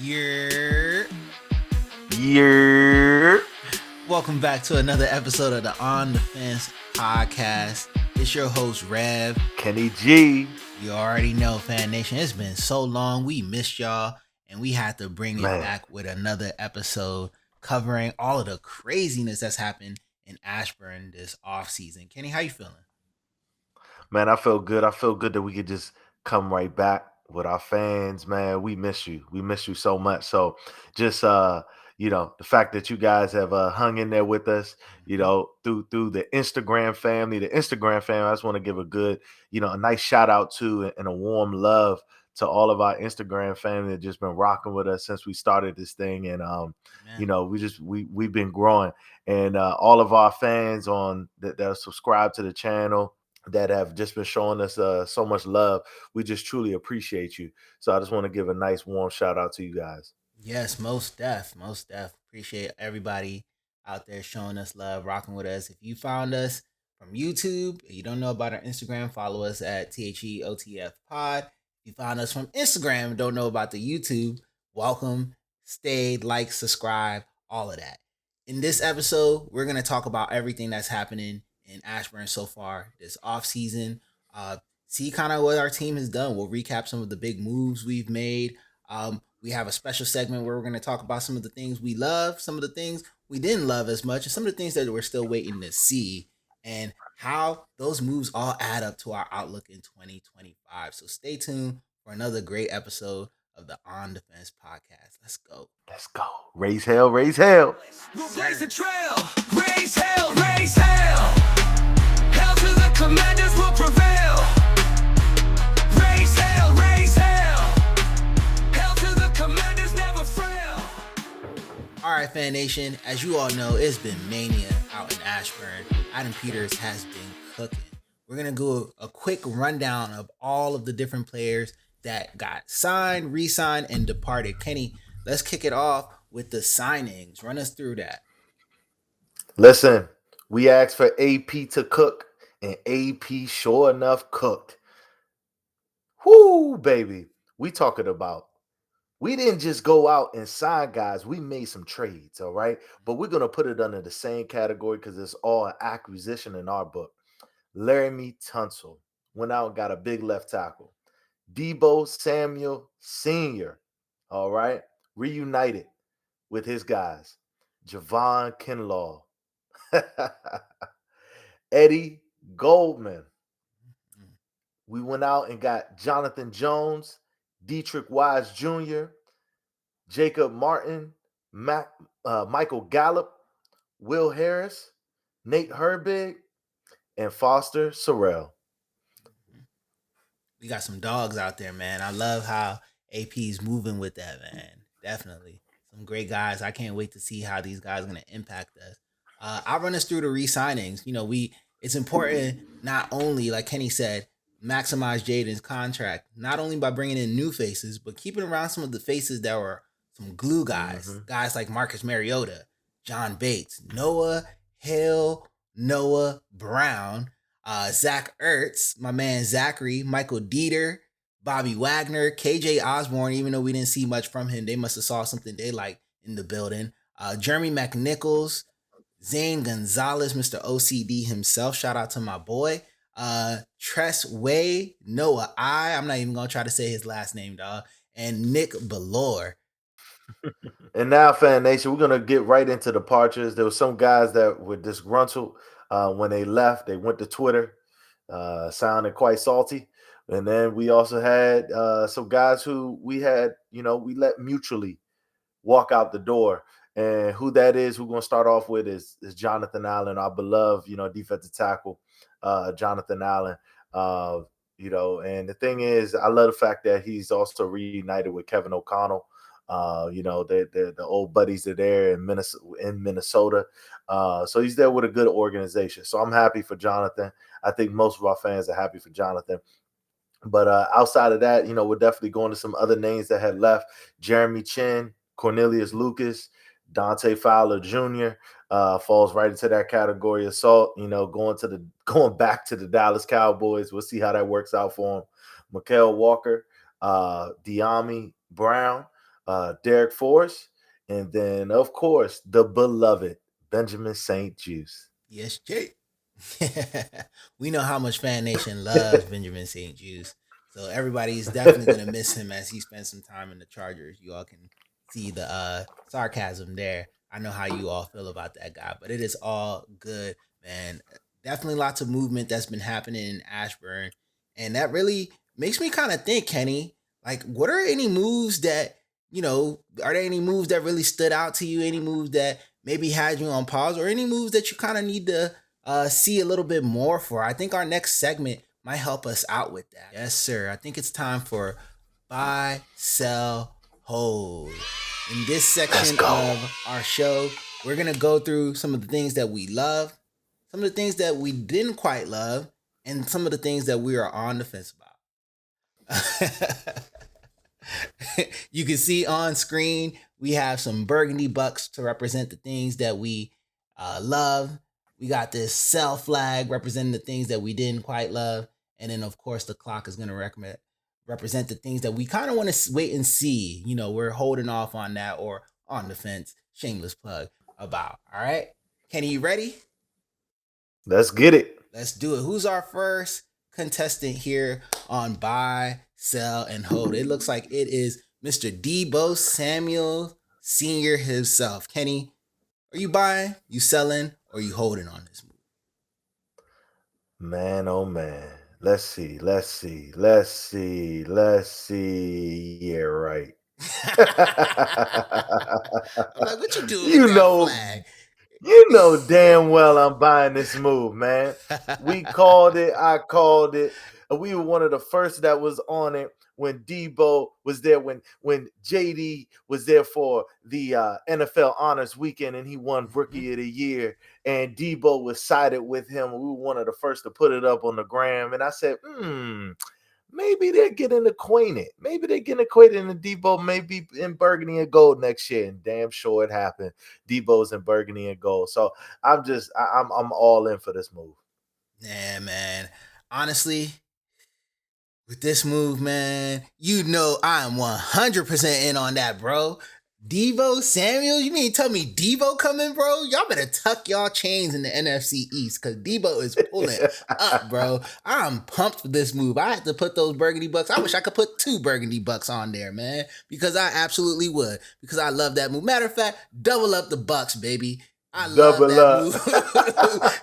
Yeah. Yeah. Welcome back to another episode of the On the Fence podcast. It's your host, Rev. Kenny G. You already know, Fan Nation, it's been so long. We missed y'all, and we had to bring it Man. back with another episode covering all of the craziness that's happened in Ashburn this offseason. Kenny, how you feeling? Man, I feel good. I feel good that we could just come right back with our fans, man. We miss you. We miss you so much. So just the fact that you guys have hung in there with us, through the Instagram family. The Instagram family, I just want to give a good, a nice shout out to and a warm love to all of our Instagram family that just been rocking with us since we started this thing. And Man. we've been growing. And all of our fans that are subscribed to the channel that have just been showing us so much love. We just truly appreciate you. So I just want to give a nice warm shout out to you guys. Yes, most def. Appreciate everybody out there showing us love, rocking with us. If you found us from YouTube, you don't know about our Instagram, follow us at THEOTF Pod. If you found us from Instagram and don't know about the YouTube, welcome, stay, like, subscribe, all of that. In this episode, we're gonna talk about everything that's happening in Ashburn so far this off season. See kind of what our team has done. We'll recap some of the big moves we've made. We have a special segment where we're going to talk about some of the things we love, some of the things we didn't love as much, and some of the things that we're still waiting to see, and how those moves all add up to our outlook in 2025. So stay tuned for another great episode of the On Defense podcast. Let's go. Let's go. Raise hell, raise hell. Yes, We'll blaze the sir. trail, raise hell, raise hell. Hell to the commanders will prevail. Raise hell, raise hell. Hell to the commanders never fail. All right, Fan Nation, as you all know, it's been mania out in Ashburn. Adam Peters has been cooking. We're going to do a quick rundown of all of the different players that got signed, re signed, and departed. Kenny, let's kick it off with the signings. Run us through that. Listen, we asked for AP to cook, and AP sure enough cooked. Whoo, baby. We talking about we didn't just go out and sign guys. We made some trades, all right? But we're going to put it under the same category because it's all an acquisition in our book. Laremy Tunsil went out and got a big left tackle. Deebo Samuel Sr., all right, reunited with his guys. Javon Kinlaw. Eddie Goldman. We went out and got Jonathan Jones, Dietrich Wise Jr., Jacob Martin, Michael Gallup, Will Harris, Nate Herbig, and Foster Sorrell. We got some dogs out there, man. I love how AP's moving with that, man. Definitely. Some great guys. I can't wait to see how these guys are going to impact us. I'll run us through the re-signings. It's important not only, like Kenny said, maximize Jaden's contract, not only by bringing in new faces, but keeping around some of the faces that were some glue guys, guys like Marcus Mariota, John Bates, Noah Hill, Noah Brown, Zach Ertz, my man Zachary, Michael Dieter, Bobby Wagner, KJ Osborne. Even though we didn't see much from him, they must have saw something they liked in the building. Jeremy McNichols, Zane Gonzalez, Mr. OCD himself. Shout out to my boy. Tress Way, Noah I'm not even gonna try to say his last name, dog. And Nick Belore. And now, Fan Nation, we're going to get right into departures. There were some guys that were disgruntled when they left. They went to Twitter, sounded quite salty. And then we also had some guys who we let mutually walk out the door. And who that is, we're going to start off with is Jonathan Allen, our beloved, defensive tackle, Jonathan Allen. And the thing is, I love the fact that he's also reunited with Kevin O'Connell. The old buddies are there in Minnesota. So he's there with a good organization. So I'm happy for Jonathan. I think most of our fans are happy for Jonathan. But outside of that, we're definitely going to some other names that had left. Jeremy Chinn, Cornelius Lucas, Dante Fowler Jr. Falls right into that category of salt. Going back to the Dallas Cowboys. We'll see how that works out for him. Mikael Walker, Dyami Brown, Derek Forrest, and then of course the beloved Benjamin St. Juice. Yes, Jay. We know how much Fan Nation loves Benjamin St. Juice. So everybody's definitely gonna miss him as he spends some time in the Chargers. You all can see the sarcasm there. I know how you all feel about that guy, but it is all good, man. Definitely lots of movement that's been happening in Ashburn. And that really makes me kind of think, Kenny, like, what are any moves that, are there any moves that really stood out to you? Any moves that maybe had you on pause, or any moves that you kind of need to see a little bit more for? I think our next segment might help us out with that. Yes, sir. I think it's time for buy, sell, hold. In this section of our show, we're going to go through some of the things that we love, some of the things that we didn't quite love, and some of the things that we are on the fence about. You can see on screen we have some burgundy bucks to represent the things that we love. We got this sell flag representing the things that we didn't quite love, and then of course the clock is going to represent the things that we kind of want to wait and see. We're holding off on that, or on the fence. Shameless plug about. All right, Kenny, you ready? Let's get it. Let's do it. Who's our first contestant here on buy, sell, and hold? It looks like it is Mr. Deebo Samuel Sr. himself. Kenny, are you buying, you selling, or you holding on this move? Man, oh man. Let's see. Yeah, right. I'm like, what you doing You with that know, flag? you know damn well I'm buying this move, man. We called it. I called it. We were one of the first that was on it when Deebo was there, when JD was there for the NFL Honors Weekend, and he won Rookie of the Year, and Deebo was sided with him. We were one of the first to put it up on the gram, and I said, maybe they're getting acquainted. Maybe they're getting acquainted, and Deebo may be in burgundy and gold next year. And damn sure it happened. Deebo's in burgundy and gold. So I'm all in for this move. Yeah, man. Honestly, with this move, man, I am 100% in on that, bro. Deebo Samuel? You mean tell me Deebo coming, bro? Y'all better tuck y'all chains in the NFC East, because Deebo is pulling up, bro. I'm pumped for this move. I had to put those burgundy bucks. I wish I could put 2 burgundy bucks on there, man, because I absolutely would, because I love that move. Matter of fact, double up the bucks, baby. I love that move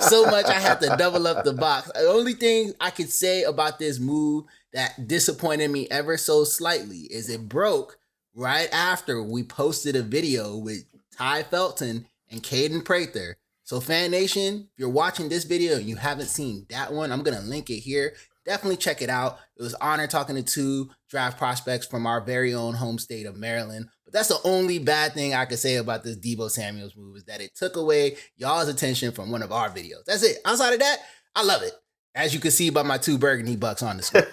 so much. I had to double up the box. The only thing I could say about this move that disappointed me ever so slightly is it broke right after we posted a video with Ty Felton and Caden Prather. So Fan Nation, if you're watching this video and you haven't seen that one, I'm going to link it here. Definitely check it out. It was an honor talking to 2 draft prospects from our very own home state of Maryland. But that's the only bad thing I could say about this Deebo Samuels move, is that it took away y'all's attention from one of our videos. That's it. Outside of that, I love it. As you can see by my 2 burgundy bucks on the screen.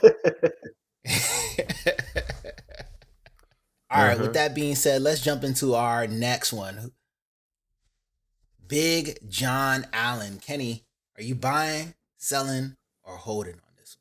All right, with that being said, let's jump into our next one. Big John Allen. Kenny, are you buying, selling, or holding on this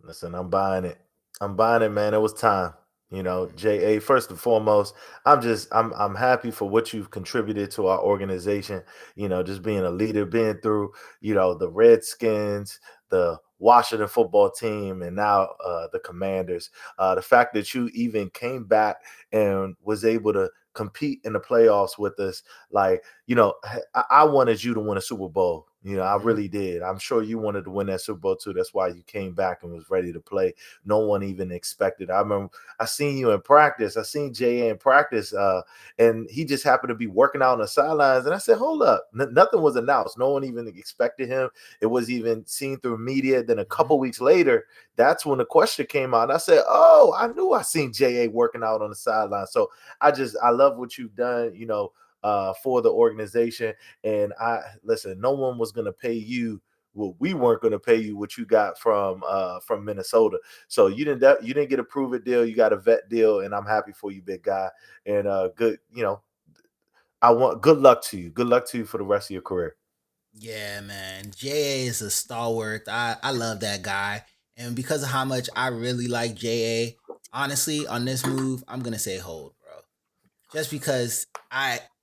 one? Listen, I'm buying it. I'm buying it, man. It was time. JA, first and foremost, I'm happy for what you've contributed to our organization. Just being a leader, being through, the Redskins, the Washington football team, and now the Commanders. The fact that you even came back and was able to compete in the playoffs with us, I wanted you to win a Super Bowl. I really did. I'm sure you wanted to win that Super Bowl too. That's why you came back and was ready to play. No one even expected. I remember I seen you in practice. I seen J.A. in practice, and he just happened to be working out on the sidelines. And I said, hold up. Nothing was announced. No one even expected him. It was even seen through media. Then a couple weeks later, that's when the question came out. And I said, oh, I knew I seen J.A. working out on the sidelines. So I love what you've done, for the organization. And no one was going to pay you what we weren't going to pay you what you got from Minnesota. So you didn't get a prove it deal. You got a vet deal, and I'm happy for you, big guy. And good, I want good luck to you. Good luck to you for the rest of your career. Yeah, man. J.A. is a stalwart. I love that guy. And because of how much I really like JA, honestly, on this move, I'm gonna say hold, bro. Just because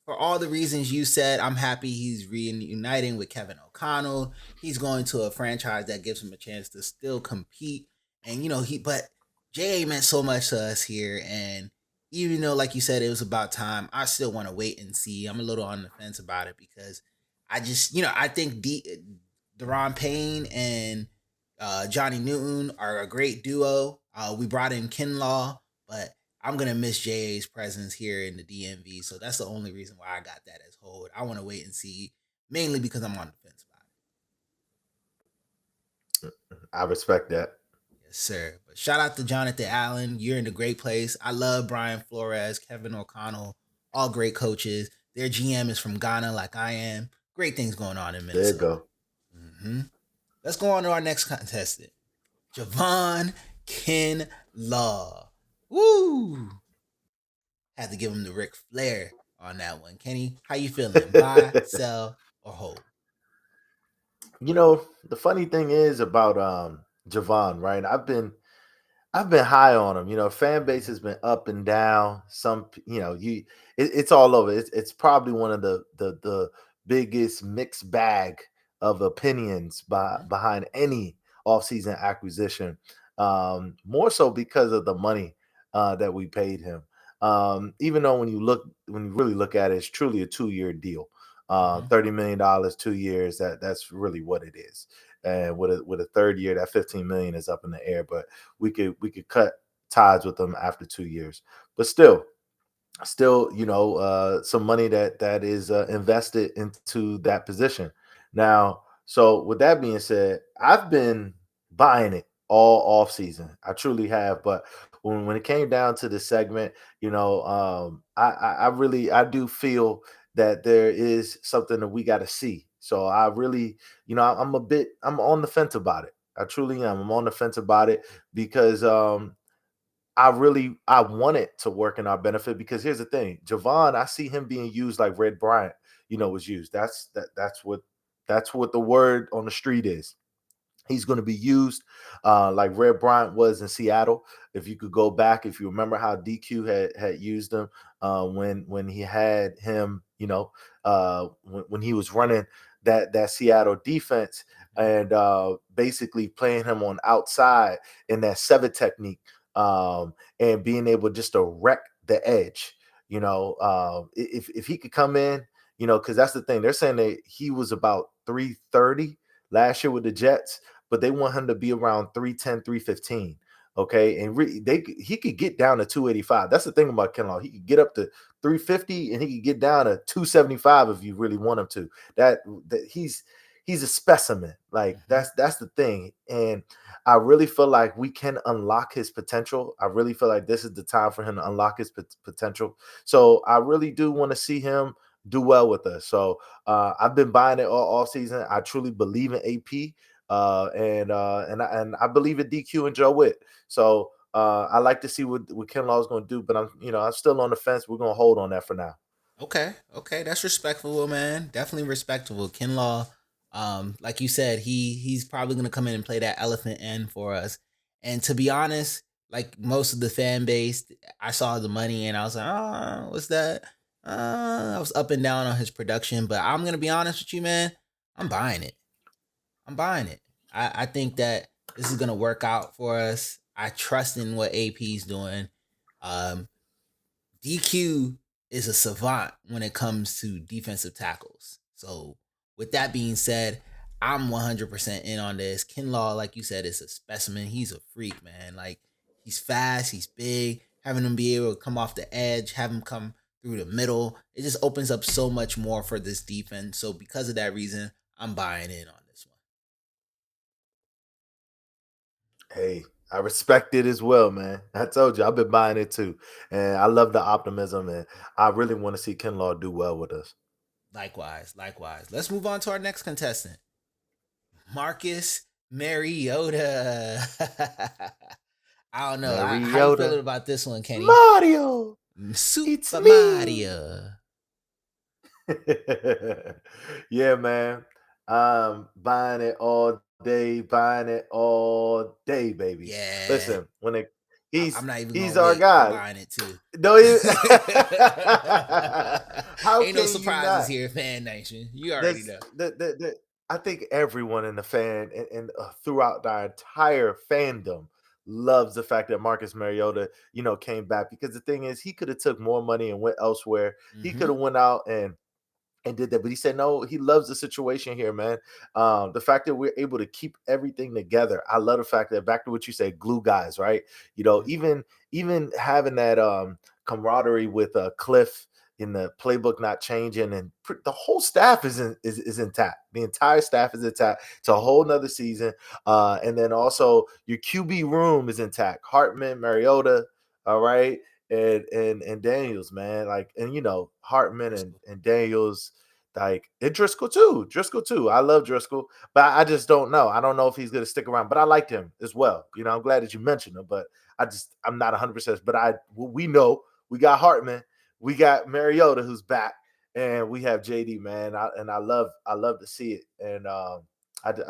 for all the reasons you said, I'm happy he's reuniting with Kevin O'Connell. He's going to a franchise that gives him a chance to still compete. And but JA meant so much to us here. And even though, like you said, it was about time, I still want to wait and see. I'm a little on the fence about it because I just, I think Deron Payne and Johnny Newton are a great duo. We brought in Kinlaw, but I'm gonna miss JA's presence here in the DMV. So that's the only reason why I got that as hold. I want to wait and see, mainly because I'm on the fence about it. I respect that. Yes, sir. But shout out to Jonathan Allen. You're in a great place. I love Brian Flores, Kevin O'Connell, all great coaches. Their GM is from Ghana, like I am. Great things going on in There you Minnesota. go. Mm-hmm. Let's go on to our next contestant, Javon Kinlaw. Woo! Had to give him the Ric Flair on that one. Kenny, how you feeling? Buy, sell, or hold? The funny thing is about Javon, right? I've been high on him. Fan base has been up and down. It's all over. It's probably one of the biggest mixed bag of opinions behind any offseason acquisition. More so because of the money that we paid him. Even though when you really look at it, it's truly a 2-year deal. $30 million, 2 years. That's really what it is. And with a third year, that 15 million is up in the air. But we could cut ties with them after 2 years. But still, some money that is invested into that position. Now, so with that being said, I've been buying it all off season. I truly have. But when it came down to the segment, I do feel that there is something that we got to see. So I really, I'm on the fence about it. I truly am. I'm on the fence about it because I want it to work in our benefit because here's the thing, Javon, I see him being used like Red Bryant, was used. That's what the word on the street is. He's going to be used like Red Bryant was in Seattle. If you could go back, if you remember how DQ had used him when he had him, when he was running that Seattle defense and basically playing him on outside in that 7 technique and being able just to wreck the edge. If he could come in, because that's the thing. They're saying that he was about 330 last year with the Jets, but they want him to be around 310, 315. Okay. And he could get down to 285. That's the thing about Kinlaw. He could get up to 350 and he could get down to 275 if you really want him to. That he's a specimen. Like that's the thing. And I really feel like we can unlock his potential. I really feel like this is the time for him to unlock his potential. So I really do want to see him do well with us. So I've been buying it all season. I truly believe in AP. And I believe in DQ and Joe Witt. So I like to see what Kinlaw is going to do, but I'm still on the fence. We're going to hold on that for now. Okay, that's respectable, man. Definitely respectable. Kinlaw, like you said, he's probably gonna come in and play that elephant end for us. And to be honest, like most of the fan base, I saw the money and I was like, oh, what's that? I was up and down on his production, but I'm gonna be honest with you, man. I'm buying it. I think that this is gonna work out for us. I trust in what AP's doing. Um, DQ is a savant when it comes to defensive tackles. So, with that being said, I'm 100% in on this. Kinlaw, like you said, is a specimen. He's a freak, man. Like, he's fast, he's big. Having him be able to come off the edge, have him come through the middle, it just opens up so much more for this defense. So, because of that reason, I'm buying in on this one. Hey, I respect it as well, man. I told you, I've been buying it too. And I love the optimism, and I really want to see Kinlaw do well with us. Likewise. Let's move on to our next contestant, Marcus Mariota. I don't know. How you feeling about this one, Kenny? Mario! Super It's me. Mario. Yeah, man. I'm buying it all day, buying it all day, baby. Yeah. Listen, when it I'm not even he's gonna our wait. I'm guy. buying it too. No, how Ain't no can you surprises not? here, Fan Nation. You already That's know. the I think everyone in the fan and throughout the entire fandom loves the fact that Marcus Mariota, came back because the thing is he could have took more money and went elsewhere. He could Mm-hmm. have went out and did that. But he said, no, he loves the situation here, man. The fact that we're able to keep everything together. I love the fact that back to what you said, glue guys, right? Even having that camaraderie with Cliff in the playbook not changing and the whole staff is intact. The entire staff is intact. It's a whole nother season. And then also your QB room is intact. Hartman, Mariota, all right. And Daniels, man, like, and Hartman and Daniels, like, and Driscoll too. Driscoll too. I love Driscoll, but I just don't know. I don't know if he's gonna stick around. But I liked him as well. I'm glad that you mentioned him, but I'm not 100%. But we know we got Hartman, we got Mariota who's back, and we have JD, man. I love to see it, and I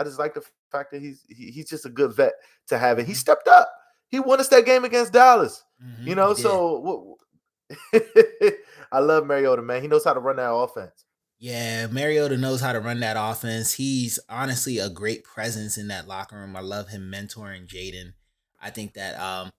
just like the fact that he's just a good vet to have, and he Mm-hmm. stepped up. He won us that game against Dallas. Mm-hmm. He did. So I love Mariota, man. He knows how to run that offense. Yeah, Mariota knows how to run that offense. He's honestly a great presence in that locker room. I love him mentoring Jaden. I think that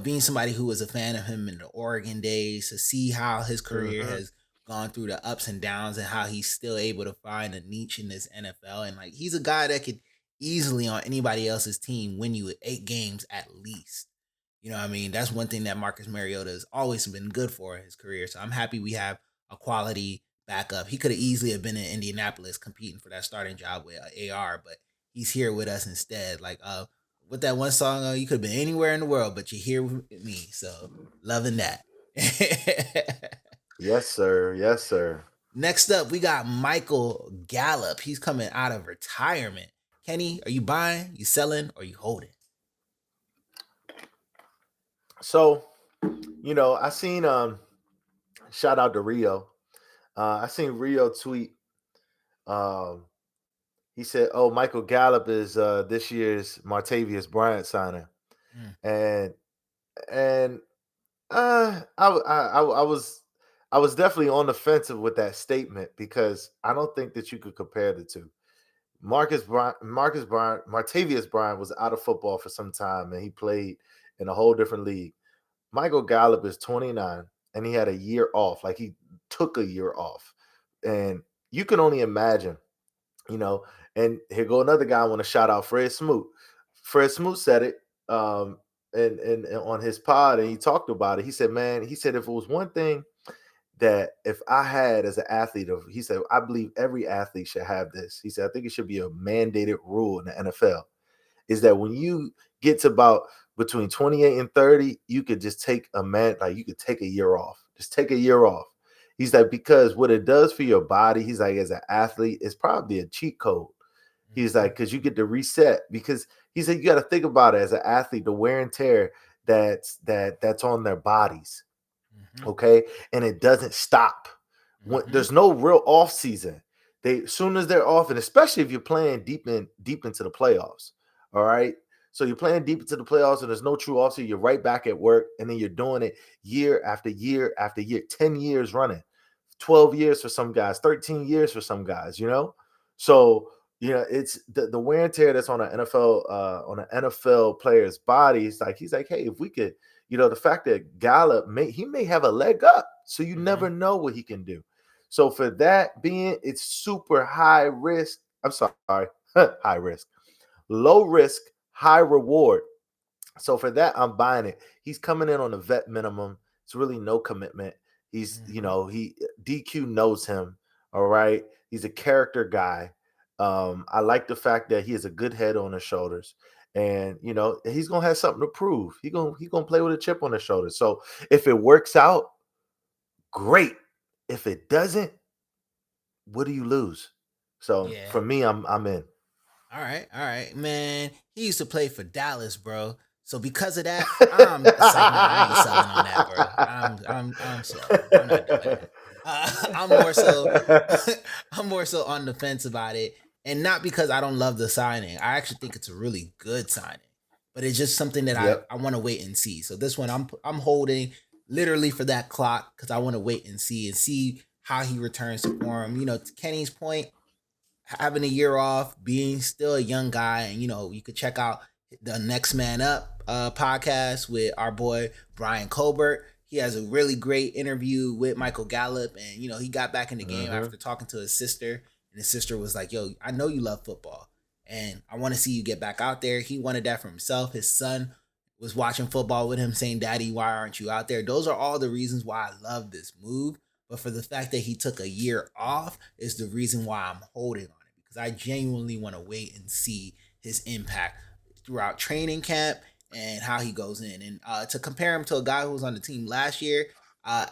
being somebody who was a fan of him in the Oregon days, to see how his career Hmm. has gone through the ups and downs and how he's still able to find a niche in this NFL. And like he's a guy that could easily on anybody else's team win you 8 games at least. You know what I mean? That's one thing that Marcus Mariota has always been good for in his career. So I'm happy we have a quality backup. He could have easily have been in Indianapolis competing for that starting job with AR, but he's here with us instead. Like with that one song, you could have been anywhere in the world, but you're here with me. So loving that. Yes, sir. Yes, sir. Next up, we got Michael Gallup. He's coming out of retirement. Kenny, are you buying, you selling, or you holding? So, I seen shout out to Rio. I seen Rio tweet. Um, he said, "Oh, Michael Gallup is this year's Martavius Bryant signing," Mm, and and I was definitely on the fence with that statement because I don't think that you could compare the two. Marcus Bryant, Martavius Bryant was out of football for some time and he played in a whole different league. Michael Gallup is 29 and he had a year off. Like he took a year off. And you can only imagine, you know, and here go another guy I want to shout out, Fred Smoot. Fred Smoot said it and on his pod and he talked about it. He said, man, he said if it was one thing that if I had as an athlete he said, I believe every athlete should have this. He said, I think it should be a mandated rule in the NFL is that when you get to about between 28 and 30, you could just take you could take a year off. Just take a year off. He's like, because what it does for your body, he's like, as an athlete, it's probably a cheat code. He's mhm, like, because you get to reset. Because he said you got to think about it as an athlete, the wear and tear that's on their bodies. mhm, Okay, and it doesn't stop. mhm, There's no real off season. They as soon as they're off, and especially if you're playing deep into the playoffs. All right. So you're playing deep into the playoffs, and there's no true off season. You're right back at work, and then you're doing it year after year after year, 10 years running, 12 years for some guys, 13 years for some guys. So it's the wear and tear that's on an NFL player's body. He's like, hey, if we could, the fact that Gallup may have a leg up, so you mhm. never know what he can do. So for that being, it's super high risk. I'm sorry, high risk, low risk, high reward. So for that, I'm buying it. He's coming in on a vet minimum. It's really no commitment. He's, Mhm. he DQ knows him. All right. He's a character guy. I like the fact that he has a good head on his shoulders. And he's gonna have something to prove. He gonna play with a chip on his shoulder. So if it works out, great. If it doesn't, what do you lose? So Yeah. for me, I'm in. All right, man. He used to play for Dallas, bro. So because of that, it's like, nah, I ain't selling on that, bro. I'm slow. I'm not doing it. I'm more so, I'm more so on the fence about it. And not because I don't love the signing. I actually think it's a really good signing. But it's just something that Yep. I want to wait and see. So this one I'm holding literally for that clock because I want to wait and see how he returns to form. To Kenny's point, having a year off, being still a young guy, and you could check out the Next Man Up podcast with our boy Brian Colbert. He has a really great interview with Michael Gallup, and he got back in the game after talking to his sister, and his sister was like, "Yo, I know you love football, and I want to see you get back out there." He wanted that for himself. His son was watching football with him, saying, "Daddy, why aren't you out there?" Those are all the reasons why I love this move. But for the fact that he took a year off is the reason why I'm holding on it, because I genuinely want to wait and see his impact throughout training camp and how he goes in. And to compare him to a guy who was on the team last year,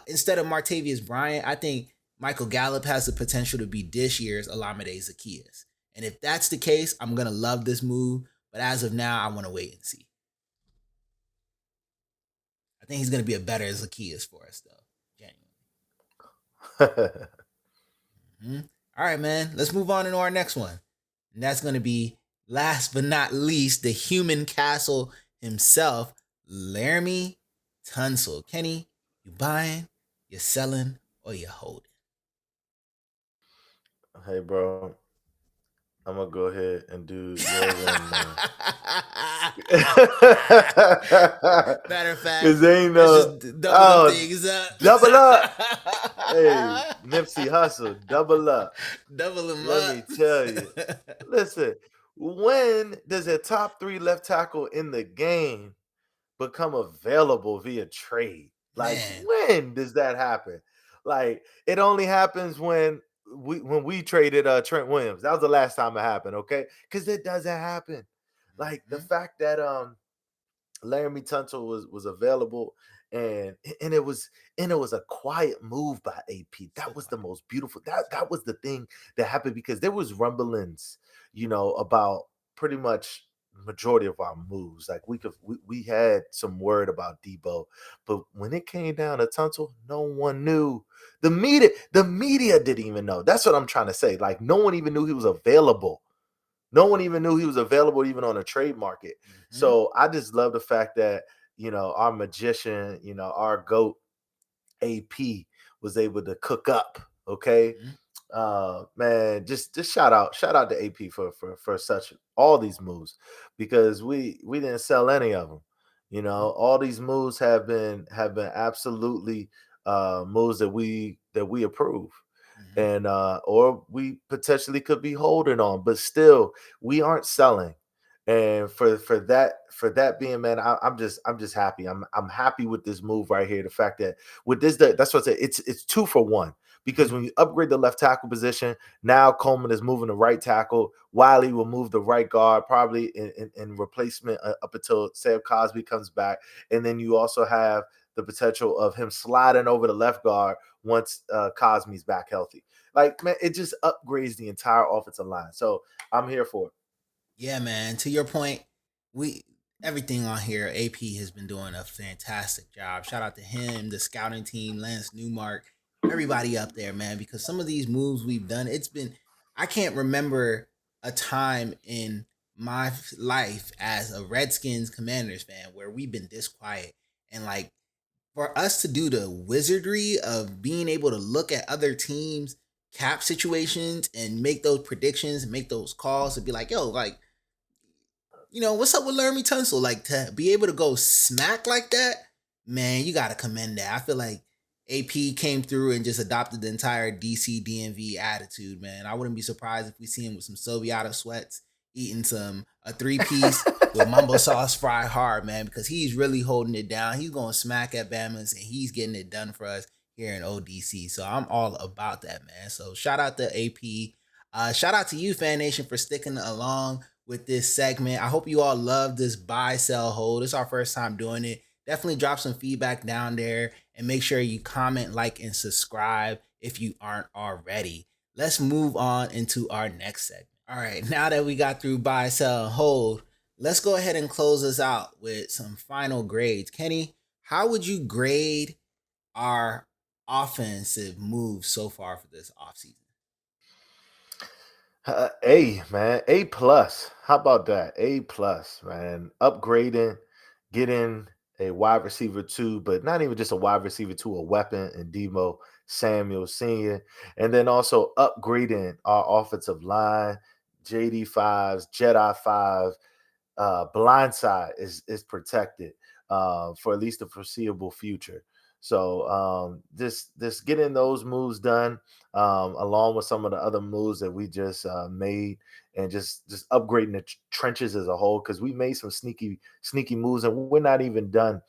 instead of Martavius Bryant, I think Michael Gallup has the potential to be this year's Olamide Zaccheaus. And if that's the case, I'm going to love this move. But as of now, I want to wait and see. I think he's going to be a better Zaccheaus for us, though. Genuinely. All right, man. Let's move on into our next one. And that's going to be, last but not least, the human castle himself, Laremy Tunsil. Kenny, you buying, you selling, or you holding? Hey, bro. I'm gonna go ahead and do your one, man. Matter of fact, Cause ain't let's no just double them things up. double up. Hey, Nipsey Hustle, double up. Double them Let up. me tell you. Listen, when does a top 3 left tackle in the game become available via trade? Like, Man. when does that happen? Like, it only happens when we traded Trent Williams. That was the last time it happened, okay? Because it doesn't happen. Like, the fact that Laremy Tunsil was available, and it was a quiet move by AP. That was the most beautiful. That was the thing that happened, because there was rumblings, about pretty much majority of our moves. Like, we had some word about Deebo, but when it came down to Tunsil, no one knew. The media didn't even know. That's what I'm trying to say. Like, no one even knew he was available. No one even knew he was available even on a trade market. So I just love the fact that, our magician, our GOAT AP was able to cook up. Okay. Man, just shout out to AP for such all these moves, because we didn't sell any of them. All these moves have been absolutely moves that we approve. And or we potentially could be holding on, but still we aren't selling. And for that being, man, I'm just happy. I'm happy with this move right here. The fact that with this, that's what I say. It's 2 for 1, because when you upgrade the left tackle position, now Coleman is moving the right tackle. Wiley will move the right guard, probably in replacement up until Sam Cosby comes back, and then you also have the potential of him sliding over the left guard once Cosme's back healthy. Like, man, it just upgrades the entire offensive line. So I'm here for it. Yeah, man. To your point, everything on here, AP has been doing a fantastic job. Shout out to him, the scouting team, Lance Newmark, everybody up there, man. Because some of these moves we've done, I can't remember a time in my life as a Redskins Commanders fan where we've been this quiet. And like, for us to do the wizardry of being able to look at other teams' cap situations and make those predictions and make those calls, to be like, yo, like, what's up with Laremy Tunsil? Like, to be able to go smack like that, man, you got to commend that. I feel like AP came through and just adopted the entire DC DMV attitude, man. I wouldn't be surprised if we see him with some Sovieta sweats, eating a 3-piece with mumbo sauce fried hard, man, because he's really holding it down. He's going smack at Bama's, and he's getting it done for us here in ODC. So I'm all about that, man. So shout out to AP. Shout out to you, Fan Nation, for sticking along with this segment. I hope you all love this buy, sell, hold. It's our first time doing it. Definitely drop some feedback down there, and make sure you comment, like, and subscribe if you aren't already. Let's move on into our next segment. All right, now that we got through buy, sell, hold, let's go ahead and close us out with some final grades. Kenny, how would you grade our offensive moves so far for this offseason? A man, A plus. How about that? A plus, man. Upgrading, getting a wide receiver two, but not even just a wide receiver two, a weapon in Deebo Samuel Senior, and then also upgrading our offensive line, JD fives, Jedi five, blindside is protected for at least the foreseeable future. So this getting those moves done, along with some of the other moves that we just made, and just upgrading the trenches as a whole, because we made some sneaky moves, and we're not even done.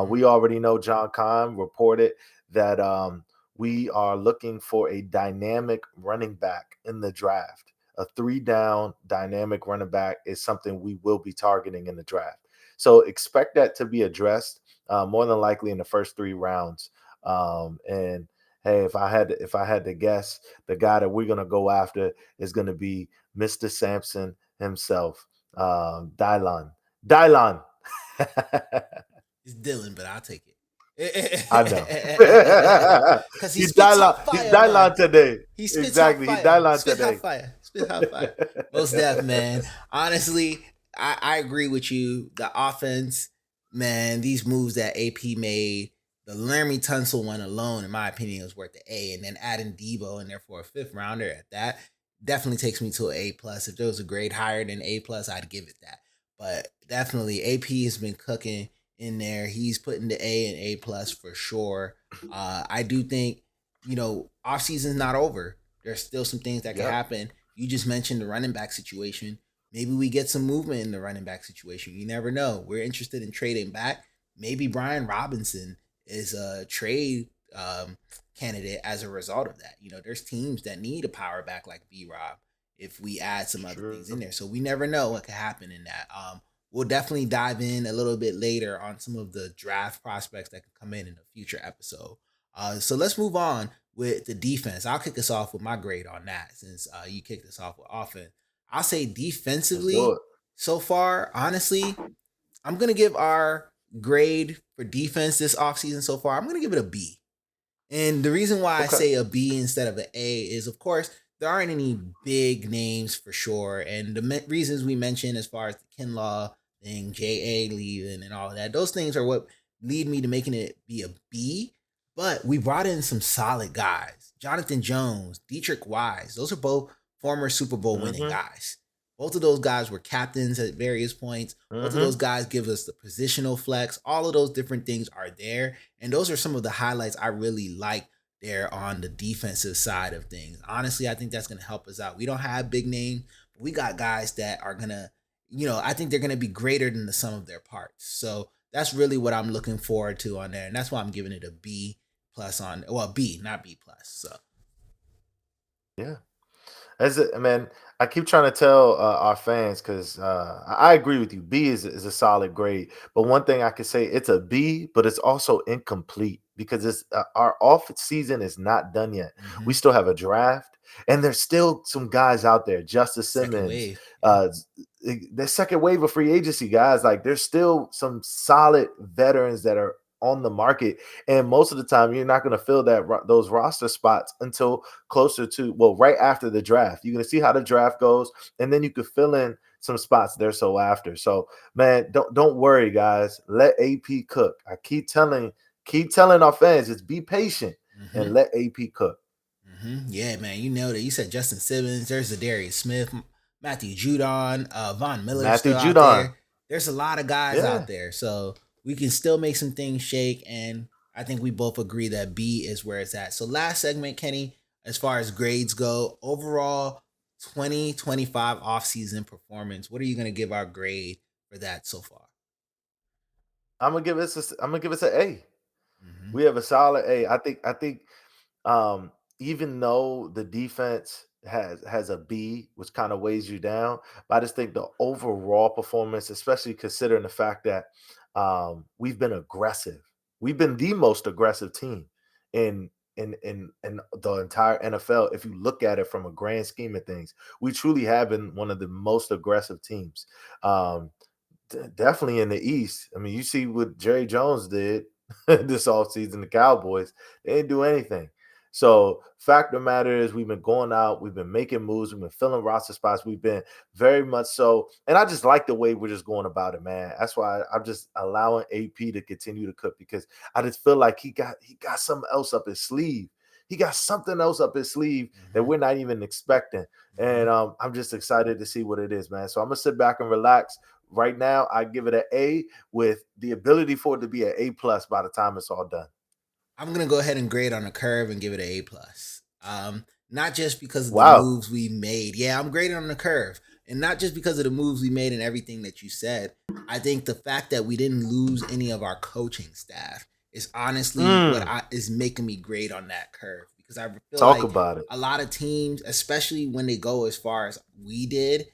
We already know John Kahn reported that we are looking for a dynamic running back in the draft. A three down dynamic running back is something we will be targeting in the draft. So expect that to be addressed more than likely in the first 3 rounds. And hey, if I had to guess, the guy that we're gonna go after is gonna be Mr. Sampson himself, Dylan. Dylan. It's Dylan, but I'll take I know. it. Because he spits hot He's fire, man. Dylan today. He spits hot Exactly. He fire. Dylan Spit hot today. fire. Spit hot fire. Most def, man. Honestly, I agree with you. The offense, man, these moves that AP made, the Laremy Tunsil one alone, in my opinion, was worth the A. And then adding Deebo in there for a fifth rounder at that definitely takes me to an A plus. If there was a grade higher than A plus, I'd give it that. But definitely AP has been cooking in there. He's putting the A and A plus for sure. I do think, off season's not over. There's still some things that can Yep. happen. You just mentioned the running back situation. Maybe we get some movement in the running back situation. You never know. We're interested in trading back. Maybe Brian Robinson is a trade candidate as a result of that. There's teams that need a power back like B Rob if we add some other Sure. things in there. So we never know what could happen in that. We'll definitely dive in a little bit later on some of the draft prospects that could come in a future episode. So let's move on with the defense. I'll kick us off with my grade on that since you kicked us off with offense. I'll say Let's do defensively, it. so far, honestly, I'm going to give our grade for defense this offseason so far, I'm going to give it a B. And the reason why I Okay. say a B instead of an A is, of course, there aren't any big names for sure. And the reasons we mentioned, as far as the Kinlaw thing, JA leaving, and all of that, those things are what lead me to making it be a B. But we brought in some solid guys. Jonathan Jones, Dietrich Wise, those are both former Super Bowl winning Mm-hmm. guys. Both of those guys were captains at various points. Both of those Mm-hmm. guys give us the positional flex. All of those different things are there. And those are some of the highlights I really like there on the defensive side of things. Honestly, I think that's going to help us out. We don't have big names, but we got guys that are going to, I think they're going to be greater than the sum of their parts. So that's really what I'm looking forward to on there. And that's why I'm giving it a B plus B, not B plus. So Yeah. Man, I keep trying to tell our fans, because I agree with you. B is a solid grade, but one thing I can say, it's a B, but it's also incomplete because it's our off season is not done yet. We still have a draft, and there's still some guys out there. Justice second Simmons, wave. uh, the second wave of free agency guys. Like, there's still some solid veterans that are on the market, and most of the time you're not going to fill those roster spots until closer to, well, right after the draft. You're going to see how the draft goes, and then you could fill in some spots there so after. So, man, don't worry, guys. Let AP cook. I keep telling our fans, just be patient and let AP cook. Yeah, man, you nailed it. You said Justin Simmons. There's Darius Smith, Matthew Judon, Von Miller's Matthew still out Judon. there. There's a lot of guys Yeah. out there, so we can still make some things shake. And I think we both agree that B is where it's at. So last segment, Kenny, as far as grades go, overall 2025 offseason performance. What are you gonna give our grade for that so far? I'm gonna give us an A. Mm-hmm. We have a solid A. I think um, even though the defense has a B, which kind of weighs you down, but I just think the overall performance, especially considering the fact that we've been aggressive, we've been the most aggressive team in in the entire NFL. If you look at it from a grand scheme of things, we truly have been one of the most aggressive teams. Um, Definitely in the East. I mean, you see what Jerry Jones did this offseason, the Cowboys, they didn't do anything. So fact of the matter is we've been going out, we've been making moves, we've been filling roster spots, we've been very much so. And I just like the way we're just going about it, man. That's why I'm just allowing AP to continue to cook, because I just feel like he got something else up his sleeve. He got something else up his sleeve that we're not even expecting. And I'm just excited to see what it is, man. So I'm gonna sit back and relax. Right now, I give it an A with the ability for it to be an A plus by the time it's all done. I'm gonna go ahead and grade on a curve and give it an A plus. Not just because of the Wow. moves we made. Yeah, I'm grading on the curve, and not just because of the moves we made and everything that you said. I think the fact that we didn't lose any of our coaching staff is honestly what is making me grade on that curve, because I feel Talk like about it. a lot of teams, especially when they go as far as we did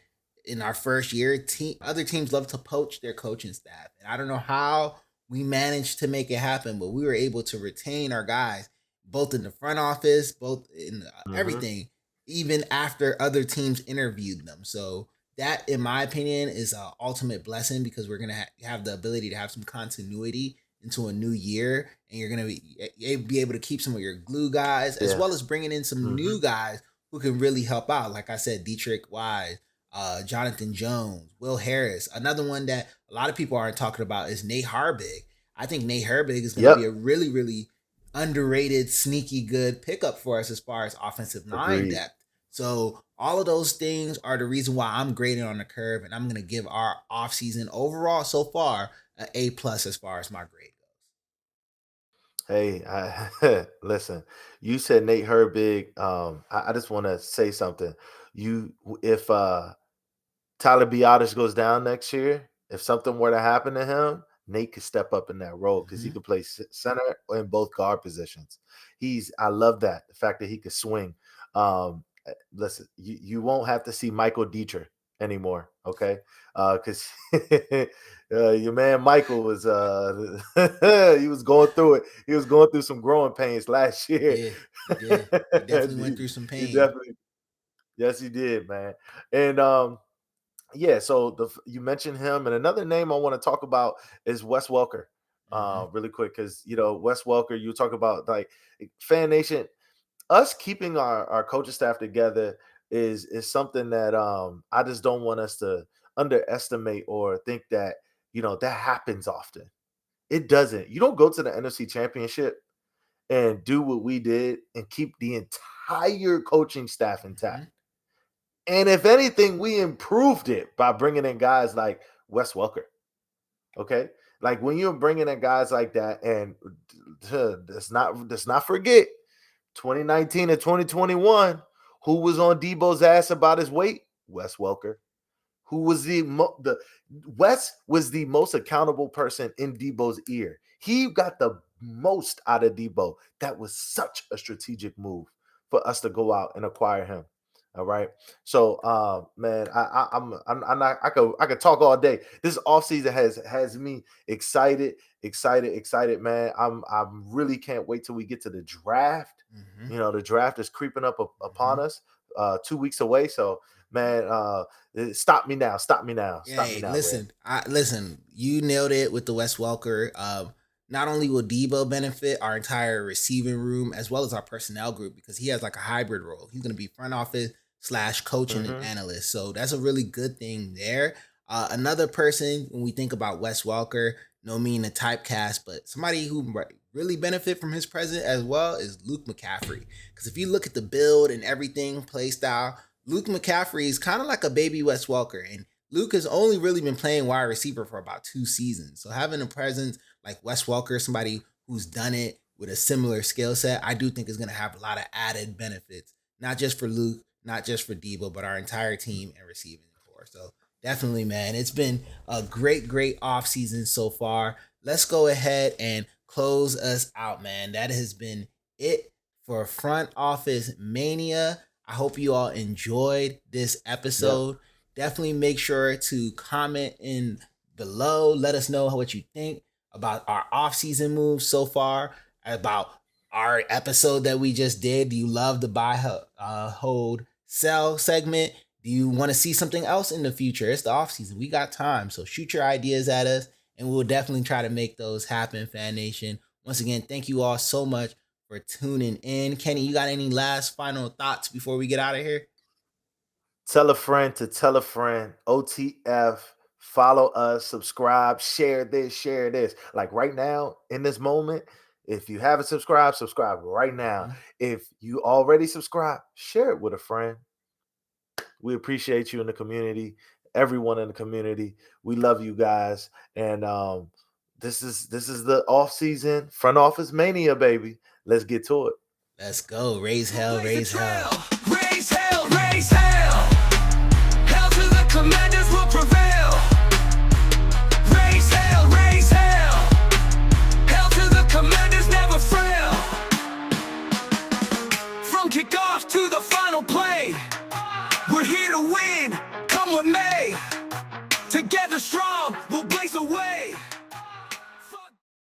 in our first year, other teams love to poach their coaching staff, and I don't know how we managed to make it happen, but we were able to retain our guys both in the front office, both in everything, even after other teams interviewed them. So that, in my opinion, is an ultimate blessing, because we're gonna have the ability to have some continuity into a new year, and you're gonna be able to keep some of your glue guys, as Yeah. well as bringing in some new guys who can really help out. Like I said, Dietrich Wise, Jonathan Jones, Will Harris. Another one that a lot of people aren't talking about is Nate Harbig. I think Nate Harbig is going to be a really, really underrated, sneaky good pickup for us as far as offensive line Agreed. depth. So all of those things are the reason why I'm grading on the curve, and I'm going to give our offseason overall so far an A plus as far as my grade Hey, listen, you said Nate Herbig. I just want to say something. If Tyler Biotis goes down next year, if something were to happen to him, Nate could step up in that role because he goes. could play center in both guard positions. I love that, the fact that he could swing. Listen, you won't have to see Michael Dietrich anymore, okay? Because your man Michael was he was going through it. He was going through some growing pains last He year. did. He did. He definitely went through some He pain. definitely, yes, he did, man. And yeah, so you mentioned him, and another name I want to talk about is Wes Welker. Really quick, because Wes Welker, you talk about like Fan Nation, us keeping our coaching staff together is something that I just don't want us to underestimate or think that that happens often. It doesn't. You don't go to the NFC Championship and do what we did and keep the entire coaching staff intact. And if anything, we improved it by bringing in guys like Wes Welker. Okay, like when you're bringing in guys like that, and let's not forget 2019 and 2021, who was on Deebo's ass about his weight? Wes Welker. Who was the Wes was the most accountable person in Deebo's ear. He got the most out of Deebo. That was such a strategic move for us to go out and acquire him. All right. So man, I'm not I could talk all day. This offseason has me excited, man. I'm really can't wait till we get to the draft. The draft is creeping up upon us 2 weeks away. So man, stop me now. Stop me now. Stop me Hey, now, Red. listen. You nailed it with the Wes Welker. Not only will Deebo benefit our entire receiving room as well as our personnel group, because he has like a hybrid role. He's going to be front office / coaching and analyst. So that's a really good thing there. Another person, when we think about Wes Welker, no mean a typecast, but somebody who really benefit from his presence as well is Luke McCaffrey. Because if you look at the build and everything, play style, Luke McCaffrey is kind of like a baby Wes Welker. And Luke has only really been playing wide receiver for about 2 seasons. So having a presence like Wes Welker, somebody who's done it with a similar skill set, I do think is going to have a lot of added benefits, not just for Luke, not just for Deebo, but our entire team and receiving core. So definitely, man, it's been a great off season so far. Let's go ahead and close us out, man. That has been it for Front Office Mania. I hope you all enjoyed this episode. Definitely make sure to comment in below. Let us know what you think about our off-season moves so far, about our episode that we just did. Do you love the buy, hold, sell segment? Do you want to see something else in the future? It's the off-season. We got time. So shoot your ideas at us, and we'll definitely try to make those happen, Fan Nation. Once again, thank you all so much for tuning in. Kenny, you got any last final thoughts before we get out of here? Tell a friend to tell a friend. OTF. Follow us, subscribe, share this, share this. Like right now, in this moment, if you haven't subscribed, subscribe right now. If you already subscribed, share it with a friend. We appreciate you in the community, everyone in the community. We love you guys. And this is the off-season Front Office Mania, baby. Let's get to it. Let's go. Raise hell, raise hell. Raise hell, raise hell. Hell to the commanders will prevail. Raise hell, raise hell. Hell to the commanders never fail. From kickoff to the final play, we're here to win, come with me. Together strong,